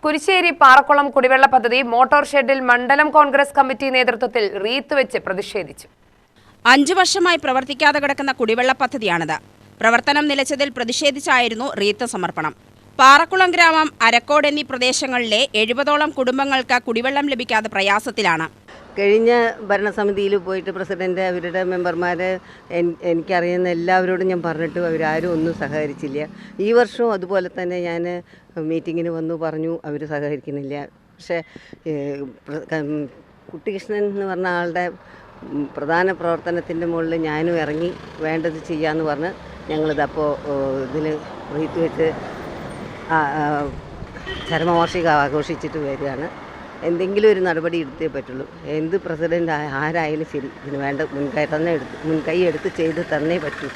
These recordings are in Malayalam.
കുരിശ്ശേരി പാറക്കുളം കുടിവെള്ള പദ്ധതി മോട്ടോർ ഷെഡിൽ മണ്ഡലം കോൺഗ്രസ് കമ്മിറ്റി നേതൃത്വത്തിൽ റീത്ത് വെച്ച് പ്രതിഷേധിച്ചു. 5 വർഷമായി പ്രവർത്തിക്കാതെ കിടക്കുന്ന കുടിവെള്ള പദ്ധതിയാണിത്. പ്രവർത്തനം നിലച്ചതിൽ പ്രതിഷേധിച്ചായിരുന്നു റീത്ത് സമർപ്പണം. പാറക്കുളം ഗ്രാമം, അരക്കോട് എന്നീ പ്രദേശങ്ങളിലെ 70ഓളം കുടുംബങ്ങൾക്ക് കുടിവെള്ളം ലഭിക്കാതെ പ്രയാസത്തിലാണ്. കഴിഞ്ഞ ഭരണസമിതിയിൽ പോയിട്ട് പ്രസിഡന്റ്, അവരുടെ മെമ്പർമാർ, എനിക്കറിയുന്ന എല്ലാവരോടും ഞാൻ പറഞ്ഞിട്ട് അവരാരും ഒന്നും സഹകരിച്ചില്ല. ഈ വർഷവും അതുപോലെ തന്നെ ഞാൻ മീറ്റിങ്ങിന് വന്നു പറഞ്ഞു, അവർ സഹകരിക്കുന്നില്ല. പക്ഷേ കുട്ടികൃഷ്ണൻ എന്ന് പറഞ്ഞ ആളുടെ പ്രധാന പ്രവർത്തനത്തിൻ്റെ മുകളിൽ ഞാനും ഇറങ്ങി വേണ്ടത് ചെയ്യാമെന്ന് പറഞ്ഞ് ഞങ്ങളിതപ്പോൾ ഇതിൽ റീത്ത് വെച്ച് ചരമവാർഷികം ആഘോഷിച്ചിട്ട് വരികയാണ്. എന്തെങ്കിലും ഒരു നടപടി എടുത്തേ പറ്റുള്ളൂ. എന്ത് പ്രസിഡന്റ് ആരായാലും ശരി, ഇതിന് വേണ്ട മുൻകൈ എടുത്ത് ചെയ്ത് തന്നേ പറ്റൂ.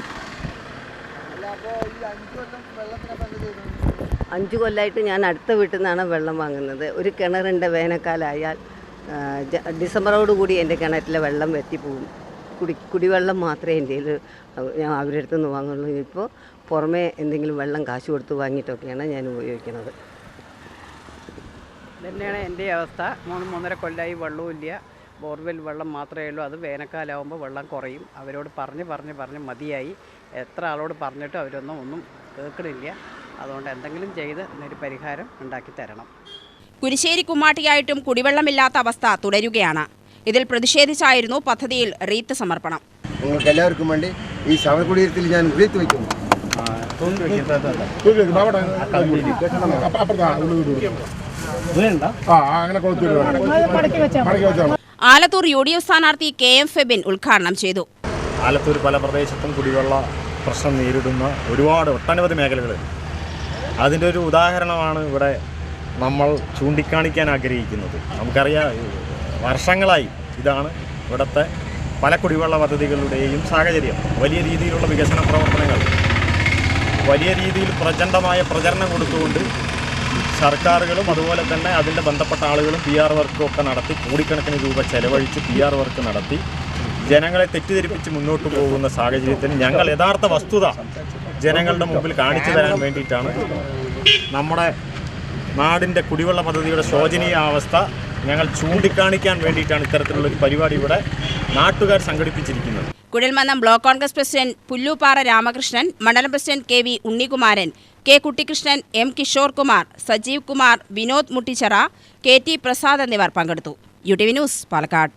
5 കൊല്ലമായിട്ട് ഞാൻ അടുത്ത വീട്ടിൽ നിന്നാണ് വെള്ളം വാങ്ങുന്നത്. ഒരു കിണറിൻ്റെ വേനൽക്കാലമായാൽ ഡിസംബറോടുകൂടി എൻ്റെ കിണറ്റിലെ വെള്ളം വറ്റിപ്പോകും. കുടിവെള്ളം മാത്രമേ എൻ്റെ ഞാൻ അവരുടെ അടുത്ത് നിന്ന് വാങ്ങുള്ളൂ. ഇപ്പോൾ പുറമേ എന്തെങ്കിലും വെള്ളം കാശ് കൊടുത്ത് വാങ്ങിയിട്ടൊക്കെയാണ് ഞാൻ ഉപയോഗിക്കുന്നത്. തന്നെയാണ് എൻ്റെ അവസ്ഥ. 3-3.5 കൊല്ലമായി വെള്ളവുമില്ല. ബോർവെൽ വെള്ളം മാത്രമേ ഉള്ളൂ. അത് വേനൽക്കാലമാകുമ്പോൾ വെള്ളം കുറയും. അവരോട് പറഞ്ഞ് മതിയായി. എത്ര ആളോട് പറഞ്ഞിട്ടും അവരൊന്നും കേൾക്കണില്ല. അതുകൊണ്ട് എന്തെങ്കിലും ചെയ്ത് ഒരു പരിഹാരം ഉണ്ടാക്കി തരണം. കുരിശ്ശേരി കുമ്മാട്ടിയായിട്ടും കുടിവെള്ളമില്ലാത്ത അവസ്ഥ തുടരുകയാണ്. ഇതിൽ പ്രതിഷേധിച്ചായിരുന്നു പദ്ധതിയിൽ റീത്ത് സമർപ്പണം. നിങ്ങൾക്ക് എല്ലാവർക്കും വേണ്ടി ഈ സമരകുടീരത്തിൽ ഞാൻ റീത്ത് വയ്ക്കുന്നു. ആലത്തൂർ UDF സ്ഥാനാർത്ഥി KM ഫെബിൻ ഉദ്ഘാടനം ചെയ്തു. ആലത്തൂർ പല പ്രദേശത്തും കുടിവെള്ള പ്രശ്നം നേരിടുന്ന ഒട്ടനവധി മേഖലകളിൽ അതിൻ്റെ ഒരു ഉദാഹരണമാണ് ഇവിടെ നമ്മൾ ചൂണ്ടിക്കാണിക്കാൻ ആഗ്രഹിക്കുന്നത്. നമുക്കറിയാം, വർഷങ്ങളായി ഇതാണ് ഇവിടുത്തെ പല കുടിവെള്ള പദ്ധതികളുടെയും സാഹചര്യം. വലിയ രീതിയിലുള്ള വികസന പ്രവർത്തനങ്ങൾ, വലിയ രീതിയിൽ പ്രചണ്ഡമായ പ്രചരണം കൊടുത്തുകൊണ്ട് സർക്കാരുകളും അതുപോലെ തന്നെ അതിൻ്റെ ബന്ധപ്പെട്ട ആളുകളും PR വർക്കും ഒക്കെ നടത്തി കോടിക്കണക്കിന് രൂപ ചെലവഴിച്ച് PR വർക്ക് നടത്തി ജനങ്ങളെ തെറ്റിദ്ധരിപ്പിച്ച് മുന്നോട്ട് പോകുന്ന സാഹചര്യത്തിൽ ഞങ്ങൾ യഥാർത്ഥ വസ്തുത ജനങ്ങളുടെ മുമ്പിൽ കാണിച്ചു തരാൻ വേണ്ടിയിട്ടാണ് നമ്മുടെ നാടിൻ്റെ കുടിവെള്ള പദ്ധതിയുടെ ശോചനീയ അവസ്ഥ ഞങ്ങൾ ചൂണ്ടിക്കാണിക്കാൻ വേണ്ടിയിട്ടാണ് ഇത്തരത്തിലുള്ളൊരു പരിപാടി ഇവിടെ നാട്ടുകാർ സംഘടിപ്പിച്ചിരിക്കുന്നത്. കുഴൽമന്നം ബ്ലോക്ക് കോൺഗ്രസ് പ്രസിഡന്റ് പുല്ലൂപ്പാറ രാമകൃഷ്ണൻ, മണ്ഡലം president KV Unnikumaran, K Kuttikrishnan, M Kishore Kumar, Sajeev Kumar, Vinod Muttichira, KT Prasad എന്നിവർ പങ്കെടുത്തു. UTV news, Palakkad.